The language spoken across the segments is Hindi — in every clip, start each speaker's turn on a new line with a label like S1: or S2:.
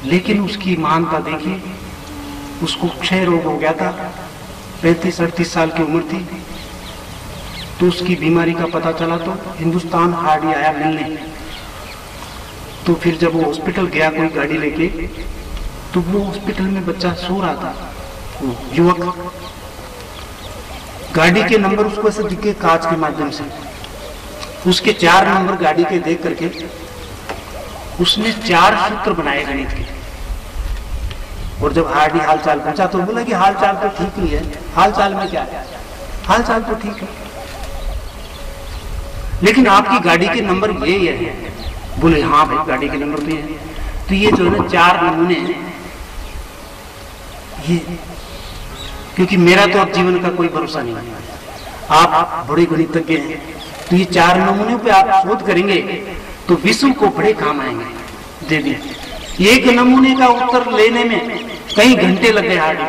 S1: लेकिन उसकी महानता देखिए, उसको क्षय रोग हो गया था, 35-38 साल की उम्र थी। तो उसकी बीमारी का पता चला तो हिंदुस्तान हार्ट आया मिलने। तो फिर जब वो हॉस्पिटल गया कोई गाड़ी लेके, तो वो हॉस्पिटल में बच्चा सो रहा था, वो युवक। गाड़ी के नंबर उसको ऐसे दिखे कांच के माध्यम से, उसके 4 नंबर गाड़ी के देख करके उसने 4 सूत्र बनाए गणित के। और जब हार्डी हाल चाल पूछा तो बोला कि हाल चाल तो ठीक ही है। हाल चाल में क्या है? हाल चाल तो ठीक है, लेकिन आपकी गाड़ी के नंबर ये है। बोले हाँ भाई, गाड़ी के नंबर तो ये है। तो ये जो है ना 4 नमूने, ये क्योंकि मेरा तो अब जीवन का कोई भरोसा नहीं है, आप बड़े गणितज्ञ हैं, तो ये 4 नमूने पे आप शोध करेंगे तो विश्व को बड़े काम आएंगे। दे दिए। एक नमूने का उत्तर लेने में कई घंटे लग गए हार्डी,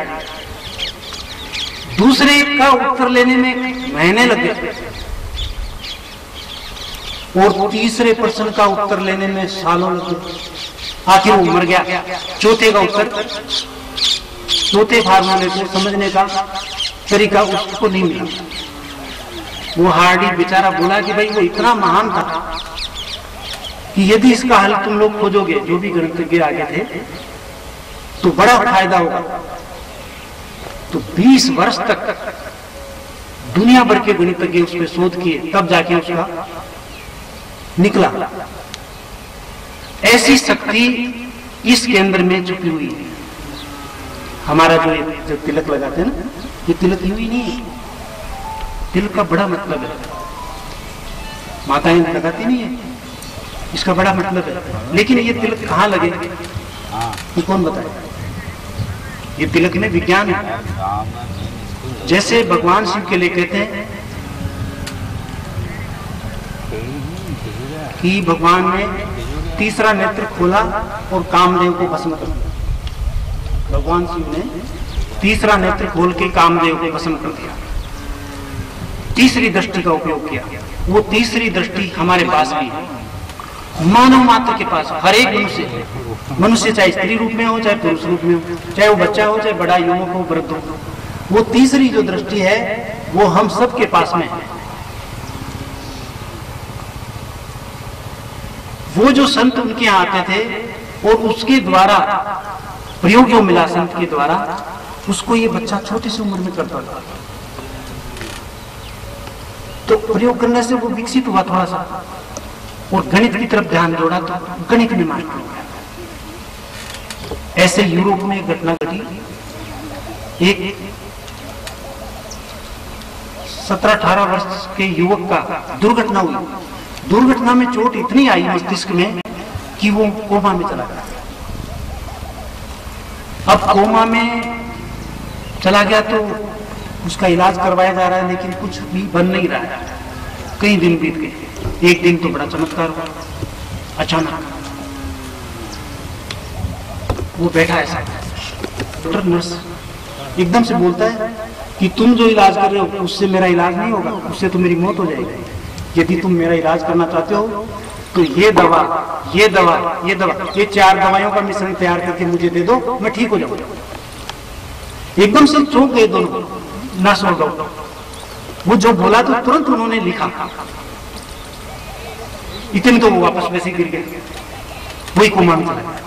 S1: दूसरे का उत्तर लेने में महीने लग गए, और तीसरे प्रश्न का उत्तर लेने में सालों लग गए। आखिर वो मर गया। चौथे का उत्तर, चौथे फार्मूले को समझने का तरीका उसको नहीं मिला। वो हार्डी बेचारा बोला कि भाई वो इतना महान था कि यदि इसका हल तुम लोग खोजोगे, जो भी गणितज्ञ आगे थे, तो बड़ा फायदा होगा। तो 20 वर्ष तक दुनिया भर के गणितज्ञ उस पर शोध किए, तब जाके उसका निकला। ऐसी शक्ति इस केंद्र में छुपी हुई है। हमारा जो तिलक लगाते हैं ना, ये तिलक हुई नहीं है। तिलक का बड़ा मतलब है, माताएं लगाती नहीं है, इसका बड़ा मतलब है। लेकिन ये तिलक कहाँ लगे, ये कौन बताए? ये तिलक में विज्ञान है। जैसे भगवान शिव के लिए कहते हैं कि भगवान ने तीसरा नेत्र खोला और कामदेव को भस्म कर दिया। भगवान शिव ने तीसरा नेत्र खोल के कामदेव को भस्म कर दिया, तीसरी दृष्टि का उपयोग किया। वो तीसरी दृष्टि हमारे पास भी है, मानव मात्र के पास। हर एक मनुष्य चाहे स्त्री रूप में हो, चाहे पुरुष रूप में हो, चाहे वो बच्चा हो, चाहे बड़ा युवक हो, वृद्ध हो, वो तीसरी जो दृष्टि है वो हम सबके पास में है। वो जो संत उनके यहाँ आते थे और उसके द्वारा प्रयोग जो मिला संत के द्वारा, उसको ये बच्चा छोटी सी उम्र में करता था। तो प्रयोग करने से वो विकसित हुआ थोड़ा सा, और गणित की तरफ ध्यान जोड़ा तो गणित में मास्टर हो गया। ऐसे यूरोप में एक घटना घटी। एक 17-18 वर्ष के युवक का दुर्घटना हुई। दुर्घटना में चोट इतनी आई मस्तिष्क में कि वो कोमा में चला गया। अब कोमा में चला गया तो उसका इलाज करवाया जा रहा है, लेकिन कुछ भी बन नहीं रहा है। कई दिन बीत गए। एक दिन तो बड़ा चमत्कार हुआ। अचानक वो बैठा ऐसा, डॉक्टर नर्स एकदम से बोलता है कि तुम जो इलाज कर रहे हो उससे मेरा इलाज नहीं होगा, उससे तो मेरी मौत हो जाएगी। यदि तुम मेरा इलाज करना चाहते हो तो ये दवा, ये दवा, ये दवा, ये 4 दवाइयों का मिश्रण तैयार करके मुझे दे दो, मैं ठीक हो जाऊंगा। एकदम से चौंक गए दोनों, नर्स और डॉक्टर। वो जो बोला तो तुरंत उन्होंने लिखा। इतने तो वो वापस वैसे गिर गए, वही कोमा में चला गया।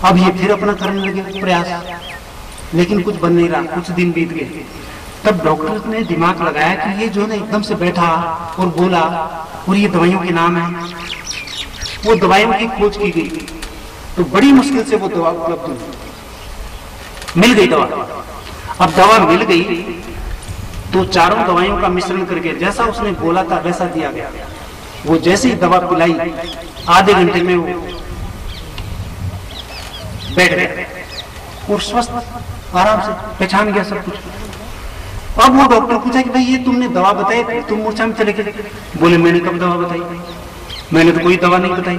S1: अब ये फिर अपना करने लगे प्रयास, लेकिन कुछ बन नहीं रहा। कुछ दिन बीत गए। तब डॉक्टर ने दिमाग लगाया कि ये जो है एकदम से बैठा और बोला, और ये दवाइयों के नाम है। वो दवाइयों की खोज की गई, तो बड़ी मुश्किल से वो दवा उपलब्ध हुई। मिल गई दवा। अब दवा मिल गई तो चारों दवाइयों का मिश्रण करके जैसा उसने बोला था वैसा दिया गया। वो जैसे ही दवा पिलाई, आधे घंटे में वो बैठ गया और स्वस्थ आराम से पहचान गया सब कुछ। अब वो डॉक्टर पूछा कि भाई ये तुमने दवा बताई, तुम मूर्छा में चले गए। बोले मैंने कब दवा बताई, मैंने तो कोई दवा नहीं बताई।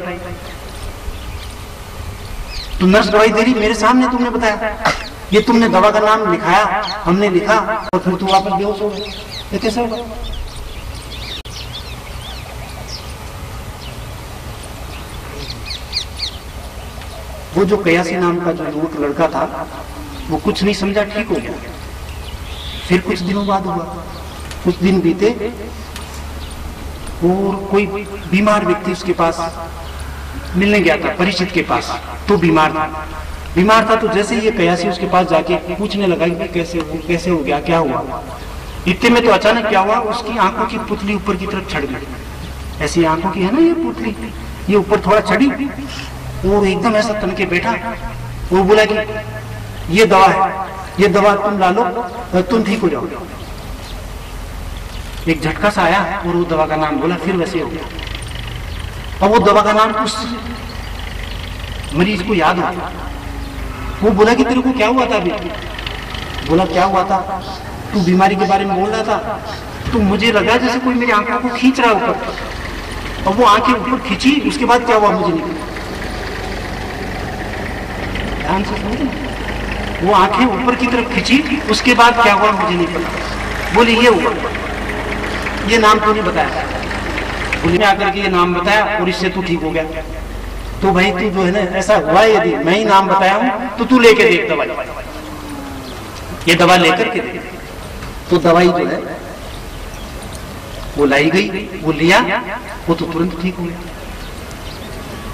S1: तो नर्स दवाई दे रही, मेरे सामने तुमने बताया, ये तुमने दवा का नाम लिखाया, हमने लिखा, और फिर तू वापस बेहोश हो गया। ये कैसे होगा? वो जो कयासी नाम का जो युवक लड़का था वो कुछ नहीं समझा, ठीक हो गया। फिर कुछ दिनों बाद हुआ, कुछ दिन बीते और कोई बीमार व्यक्ति उसके पास मिलने गया था, परिचित के पास। तो बीमार था तो जैसे ये कयासी उसके पास जाके पूछने लगा कि कैसे हो गया, क्या हुआ। इतने में तो अचानक क्या हुआ, उसकी आंखों की पुतली ऊपर की तरफ चढ़ गई। ऐसी आंखों की है ना ये पुतली, ये ऊपर थोड़ा चढ़ी और एकदम ऐसा तन के बैठा। वो बोला कि ये दवा है, ये दवा तुम ला लो, तुम ठीक हो जाओ। एक झटका सा आया और वो दवा का नाम बोला, फिर वैसे हो गया। और वो दवा का नाम उस मरीज को याद हो। वो बोला कि तेरे को क्या हुआ था अभी? बोला क्या हुआ था? तू बीमारी के बारे में बोल रहा था, तो मुझे लगा जैसे कोई मेरी आंखों को खींच रहा है ऊपर। और वो आंखें ऊपर खींची, उसके बाद क्या हुआ मुझे नहीं पता। ध्यान से समझे, वो आंखें ऊपर की तरफ खींची, उसके बाद क्या हुआ मुझे नहीं पता। बोले ये हुआ, ये नाम तूने बताया। बोले आकर के ये नाम बताया और इससे तू ठीक हो गया। तो भाई तू जो है ना, ऐसा हुआ यदि मैं ही नाम बताया हूं तो तू लेके देख दवाई, ये दवा लेकर के देख। तो दवाई जो है वो लाई गई, वो लिया, वो तो तुरंत ठीक हो गया।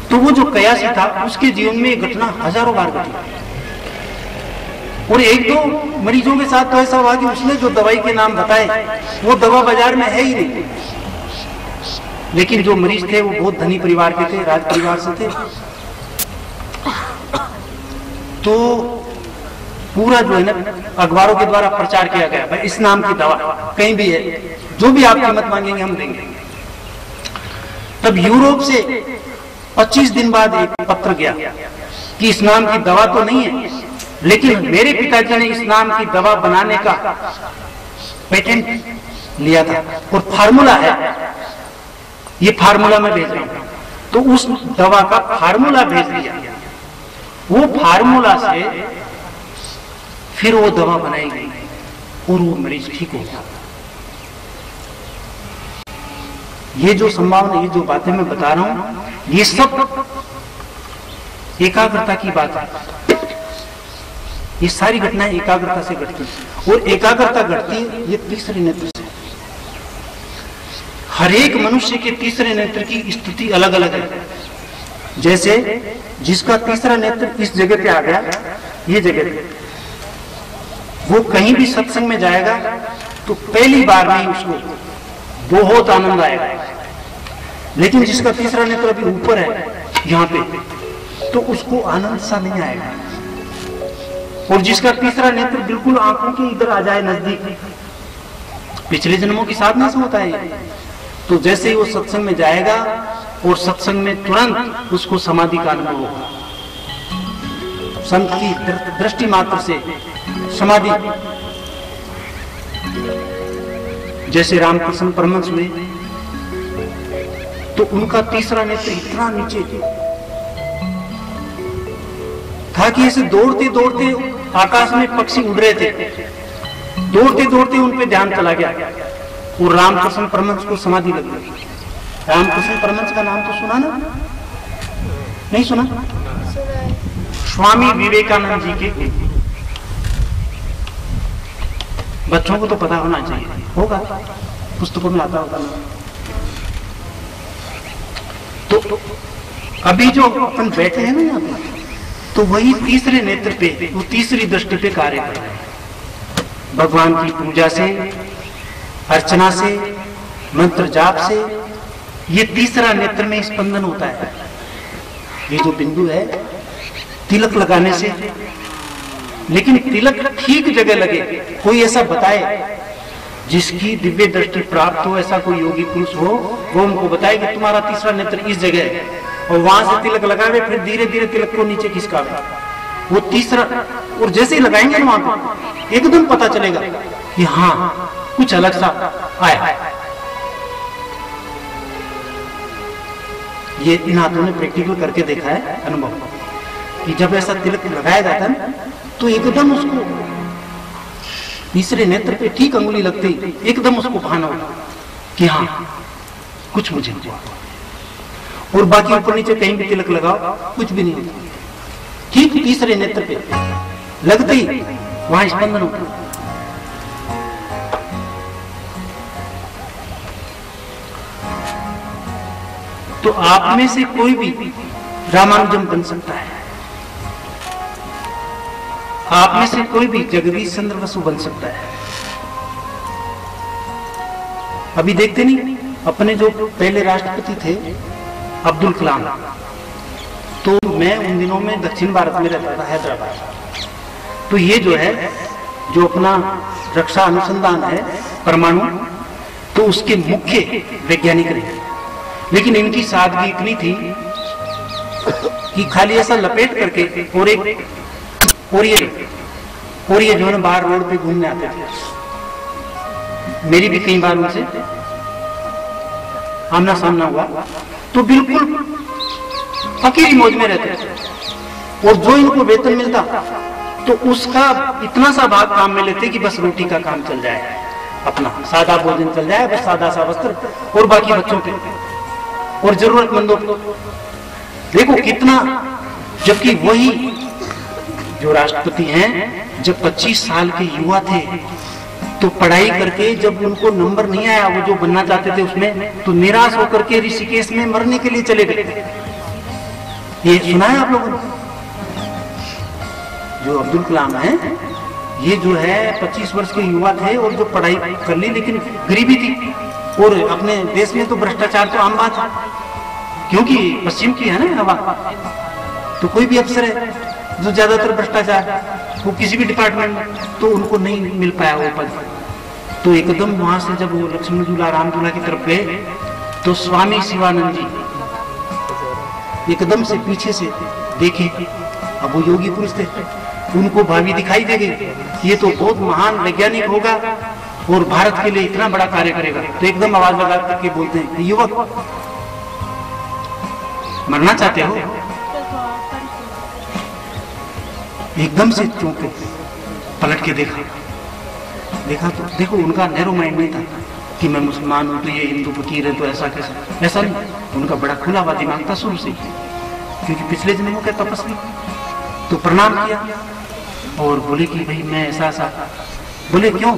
S1: तो वो जो कयासी था उसके जीवन में ये घटना हजारों बार घटी और एक दो मरीजों के साथ तो ऐसा हुआ कि उसने जो दवाई के नाम बताए वो दवा बाजार में है ही नहीं। लेकिन जो मरीज थे वो बहुत धनी परिवार के थे, राज परिवार से थे। तो पूरा जो है ना अखबारों के द्वारा प्रचार किया गया, भाई इस नाम की दवा कहीं भी है, जो भी आप कीमत मांगेंगे हम देंगे। तब यूरोप से 25 दिन बाद एक पत्र गया कि इस नाम की दवा तो नहीं है, लेकिन मेरे पिताजी ने इस नाम की दवा बनाने का पेटेंट लिया था और फार्मूला है, ये फार्मूला मैं भेज रहा हूं। तो उस दवा का फार्मूला भेज दिया। वो फार्मूला से फिर वो दवा बनाई गई और वो मरीज ठीक हो गया। ये जो संभावना, ये जो बातें मैं बता रहा हूं, ये सब एकाग्रता की बात है। ये सारी घटनाएं एकाग्रता से घटती है और एकाग्रता घटती है ये तीसरे नेत्र से। हर एक मनुष्य के तीसरे नेत्र की स्थिति अलग अलग है। जैसे जिसका तीसरा नेत्र इस जगह पे आ गया, ये जगह पे, वो कहीं भी सत्संग में जाएगा तो पहली बार में ही उसको बहुत आनंद आएगा। लेकिन जिसका तीसरा नेत्र अभी ऊपर है यहाँ पे, तो उसको आनंद सा नहीं आएगा। और जिसका तीसरा नेत्र बिल्कुल आंखों के इधर आ जाए नजदीक, पिछले जन्मों की साधना से होता है। तो जैसे ही वो सत्संग में जाएगा और सत्संग में तुरंत उसको समाधि का अनुभव होगा। संत की दृष्टि मात्र से समाधि, जैसे रामकृष्ण परमहंस हुए तो उनका तीसरा नेत्र इतना नीचे था कि ऐसे दौड़ते दौड़ते आकाश में पक्षी उड़ रहे थे, दौड़ते दौड़ते उन पे ध्यान चला गया और रामकृष्ण परमहंस को समाधि लग गई। रामकृष्ण परमहंस का नाम तो सुना ना? नहीं सुना? स्वामी विवेकानंद जी के बच्चों को तो पता होना चाहिए, होगा, पुस्तकों में आता होगा ना। तो अभी जो अपन बैठे हैं ना यहाँ पे, तो वही तीसरे नेत्र पे, वो तीसरी दृष्टि पे कार्य कर रहे हैं। भगवान की पूजा से, अर्चना से, मंत्र जाप से ये तीसरा नेत्र में स्पंदन होता है। ये जो बिंदु है, तिलक लगाने से, लेकिन तिलक ठीक जगह लगे। कोई ऐसा बताए जिसकी दिव्य दृष्टि प्राप्त हो, ऐसा कोई योगी पुरुष हो, वो उनको बताए कि तुम्हारा तीसरा नेत्र इस जगह है, और वहां से तिलक लगावे, फिर धीरे धीरे तिलक को नीचे खिसकावे। वो तीसरा, और जैसे ही लगाएंगे ना वहां पर एकदम पता चलेगा कि हाँ कुछ अलग सा आया। ये इन हाथों ने प्रैक्टिकल करके देखा है, अनुभव, कि जब ऐसा तिलक लगाया जाता है तो एकदम उसको तीसरे नेत्र पे ठीक अंगुली लगती, एकदम उसको भान हो कि हाँ कुछ मुझे हुआ। और बाकी ऊपर नीचे कहीं भी तिलक लगाओ कुछ भी नहीं होता। ठीक तीसरे नेत्र पे लगते ही वहां स्पंदन होता है। तो आप में से कोई भी रामानुजम बन सकता है, आप में से कोई भी जगदीश चंद्र बसु बन सकता है। अभी देखते नहीं अपने जो पहले राष्ट्रपति थे अब्दुल कलाम, तो मैं उन दिनों में दक्षिण भारत में रहता था, हैदराबाद। तो ये जो है जो अपना रक्षा अनुसंधान है परमाणु, तो उसके मुख्य वैज्ञानिक रहे। लेकिन इनकी सादगी इतनी थी कि खाली ऐसा लपेट करके और ये जो है बाहर रोड पे घूमने आते थे। मेरी भी कई बार उनसे आमना सामना हुआ, तो बिल्कुल फकीरी मौज में रहते थे। और जो इनको वेतन मिलता तो उसका इतना सा भाग काम में लेते कि बस रोटी का काम चल जाए, अपना सादा भोजन चल जाए, बस सादा सा वस्त्र, और बाकी बच्चों पे और जरूरतमंदों पे। देखो कितना, जबकि वही जो राष्ट्रपति हैं जब 25 साल के युवा थे तो पढ़ाई करके जब उनको नंबर नहीं आया वो जो बनना चाहते थे उसमें, तो निराश होकर के ऋषिकेश में मरने के लिए चले गए। ये सुना है आप लोगों ने? जो अब्दुल कलाम है, ये जो है 25 वर्ष के युवा थे और जो पढ़ाई कर ली, लेकिन गरीबी थी। और अपने देश में तो भ्रष्टाचार तो आम बात है, क्योंकि पश्चिम की है ना हवा। तो कोई भी अफसर है जो ज्यादातर भ्रष्टाचार, वो किसी भी डिपार्टमेंट में, तो उनको नहीं मिल पाया वो पद। तो एकदम वहां से जब वो लक्ष्मण झूला राम झूला की तरफ गए तो स्वामी शिवानंद जी एकदम से पीछे से देखे। अब वो योगी पुरुष थे, उनको भावी दिखाई दे गई, ये तो बहुत महान वैज्ञानिक होगा और भारत के लिए इतना बड़ा कार्य करेगा। तो एकदम आवाज लगा करके बोलते हैं, युवक मरना चाहते हो? एकदम से चौंके, पलट के देखा तो देखो उनका नैरो माइंड नहीं था कि मैं मुसलमान हूं तो ये हिंदू फकीर है तो ऐसा कैसा, ऐसा नहीं। उनका बड़ा खुला हुआ दिमाग था शुरू से, क्योंकि पिछले जन्मों के तपस्वी। तो प्रणाम किया और बोले कि भाई मैं ऐसा। बोले क्यों?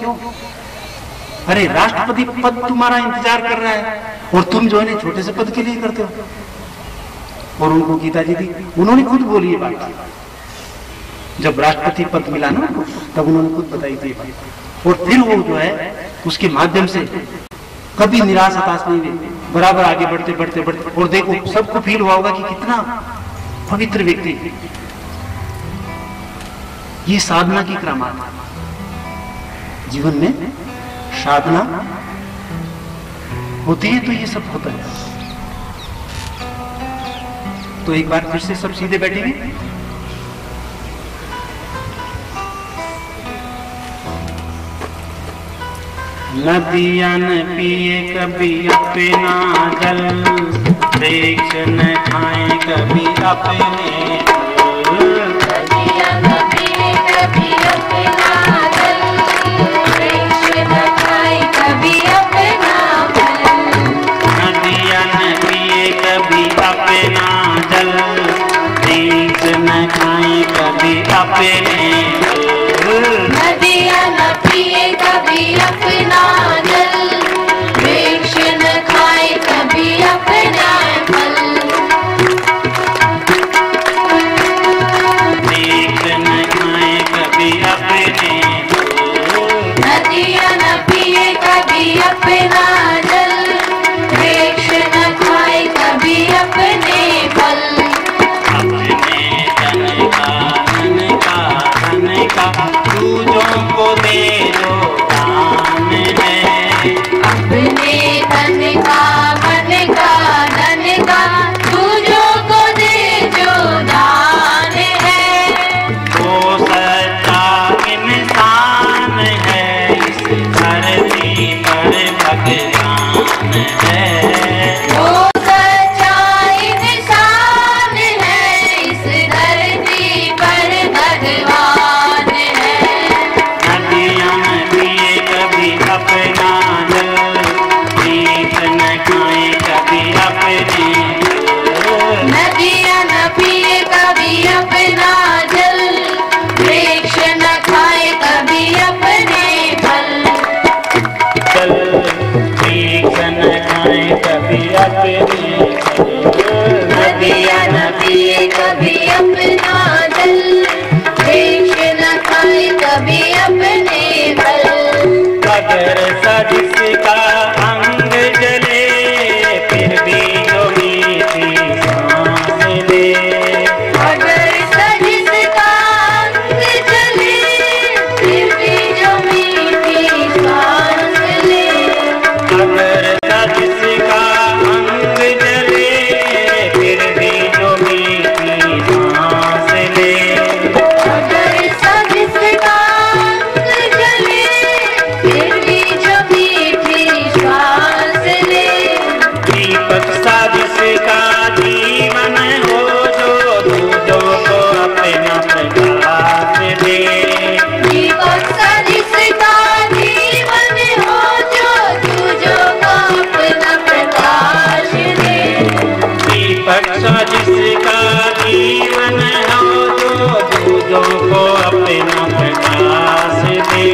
S1: अरे राष्ट्रपति पद तुम्हारा इंतजार कर रहा है और तुम जो है छोटे से पद के लिए करते हो। और उनको गीता जी दी, उन्होंने खुद बोली ये बात। जब राष्ट्रपति पद मिला ना तब उन्होंने खुद बताई थी बात। और फिर वो जो है उसके माध्यम से कभी निराश हताश नहीं हुए, बराबर आगे बढ़ते। और देखो सबको फील हुआ होगा कि कितना पवित्र व्यक्ति। ये साधना की करामात है। जीवन में साधना होती है तो ये सब होता है। तो एक बार फिर से सब सीधे बैठेंगे। नदियाँ न पिए कभी अपना जल, वृक्ष न खाए कभी अपने फल। नदियाँ न पिए कभी अपना जल, वृक्ष न खाए कभी अपना फल। नदियाँ न पिए कभी अपना जल, वृक्ष न खाए कभी अपने फल। नदियाँ न पिए कभी अपना जल, वृक्ष न खाए कभी अपना फल। वृक्ष न खाए कभी अपने फल। नदियाँ न पिए कभी अपना जल, वृक्ष न खाए कभी अपने फल। अपने तन का
S2: अपना प्रकाश दे।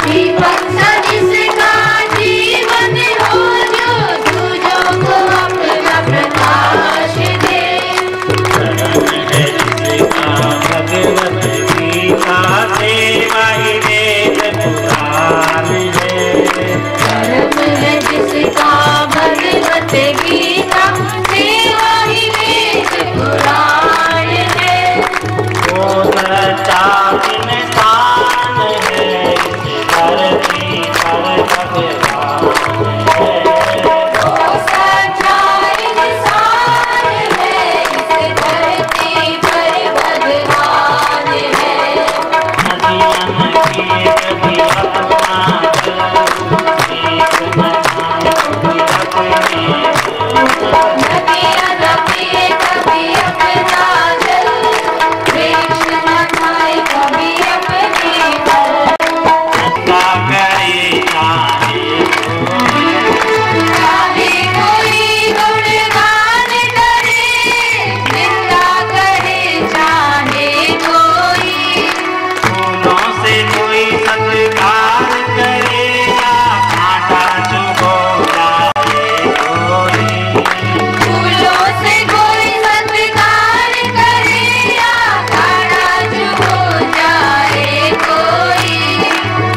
S3: दीपक सा जिसका जीवन हो जो दूजों को अपना प्रकाश दे।
S2: धर्म है जिसका भगवत गीता सेवा ही वेद पुराण है।
S3: धर्म है जिसका भगवत गीता सेवा ही वेद पुराण है।
S2: वो सच्चा इंसान है इस धरती पर भगवान है।
S3: वो सच्चा इंसान है इस धरती पर भगवान है।
S2: नदियाँ नदिए कभी अपना
S3: नदियाँ नदिए कभी अपना जल, वृक्ष न खाए कभी अपने फल।
S2: करे
S3: चाहे कोई गुणगान करे, निंदा करे चाहे कोई।
S2: फूलों से कोई सत्कार करे या कांटा चुभो जाए कोई।
S3: फूलों से कोई सत्कार करे या कांटा चुभो जाए कोई।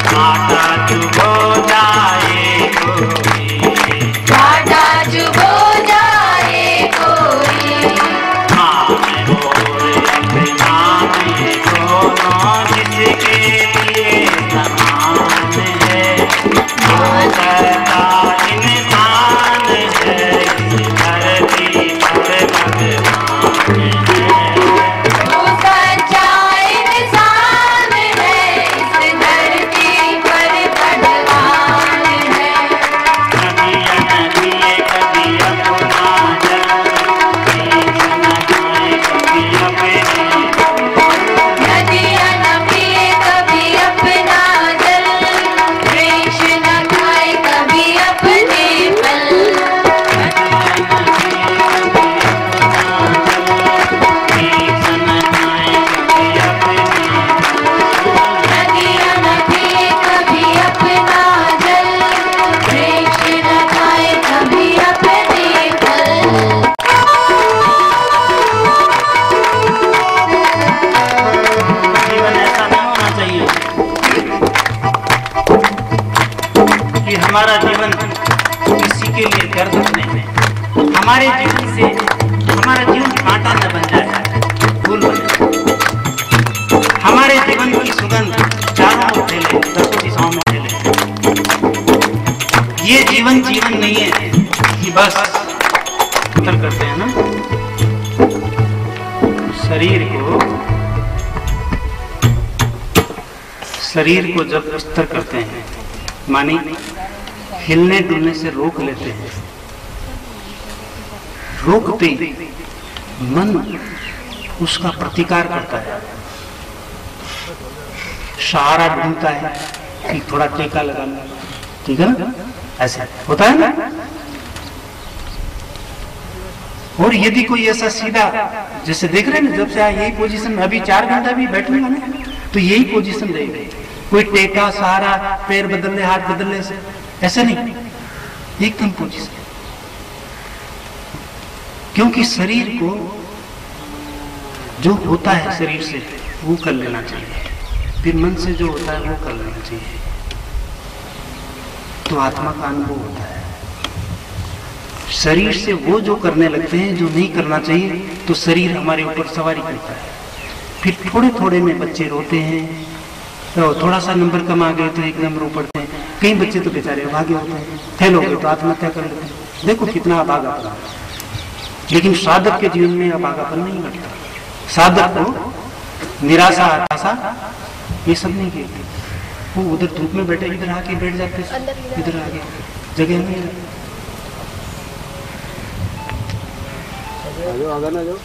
S2: कांटा चुभो जाए कोई।
S3: कांटा चुभो जाए कोई।
S2: हाँ और अपना भी दोनों जिसके लिए समान है। वो सच्चा इंसान है इस धरती पर भगवान है।
S3: वो सच्चा इंसान है इस धरती पर भगवान है।
S2: नदियाँ नदिए कभी अपना जल, वृक्ष न खाए कभी अपने
S3: नदियाँ न पिए कभी अपना जल, वृक्ष न खाए कभी अपने फल। नदियाँ न पिए कभी अपना जल, वृक्ष न खाए कभी अपने फल।
S2: जीवन ऐसा नहीं होना चाहिए कि हमारा जीवन किसी के लिए दर्द बने। हमारे जीवन से हमारा जीवन कांटा न बन जाए, फूल बने। हमारे जीवन की सुगंध चारों ओर फैले, दसों दिशाओं में फैले। ये जीवन जीवन नहीं है कि बस कत्ल करते हैं ना। शरीर को जब स्तर करते हैं, मानी हिलने डुलने से रोक लेते हैं, रोकते मन उसका प्रतिकार करता है, सहारा ढूंढता है कि थोड़ा टेका लगाना, ठीक है ना, ऐसा होता है ना। और यदि कोई ऐसा सीधा, जैसे देख रहे हैं ना, जब से आए यही पोजीशन, अभी 4 घंटा भी बैठूंगा ना तो यही पोजीशन रहेगी। कोई टेका सहारा, पैर बदलने, हाथ बदलने से ऐसा नहीं, एकदम पोजीशन। क्योंकि शरीर को जो होता है शरीर से वो कर लेना चाहिए, फिर मन से जो होता है वो कर लेना चाहिए, तो आत्मा का अनुभव होता है। शरीर से वो जो करने लगते हैं जो नहीं करना चाहिए, तो शरीर हमारे ऊपर सवारी करता है। फिर थोड़े थोड़े में बच्चे रोते हैं, तो थोड़ा सा नंबर कम आ गए तो एकदम रो पड़ते हैं। कई बच्चे तो बेचारे अभागे होते हैं, फेल हो गए तो आत्महत्या कर लेते हैं। देखो कितना अभागापन। लेकिन साधक के जीवन में अभागापन नहीं घटता। साधक को निराशा, हताशा ये सब नहीं कहते। वो उधर धूप में बैठे, इधर आके बैठ जाते, इधर आके जगह नहीं है।
S4: आगे ना जाओ।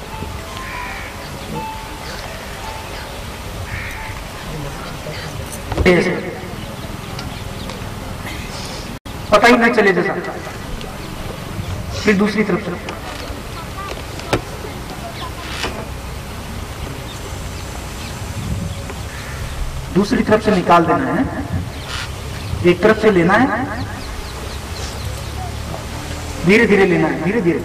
S1: पता ही ना चले जैसा। फिर दूसरी तरफ से
S2: दूसरी तरफ से निकाल देना है, एक तरफ से लेना है, धीरे धीरे लेना है, धीरे धीरे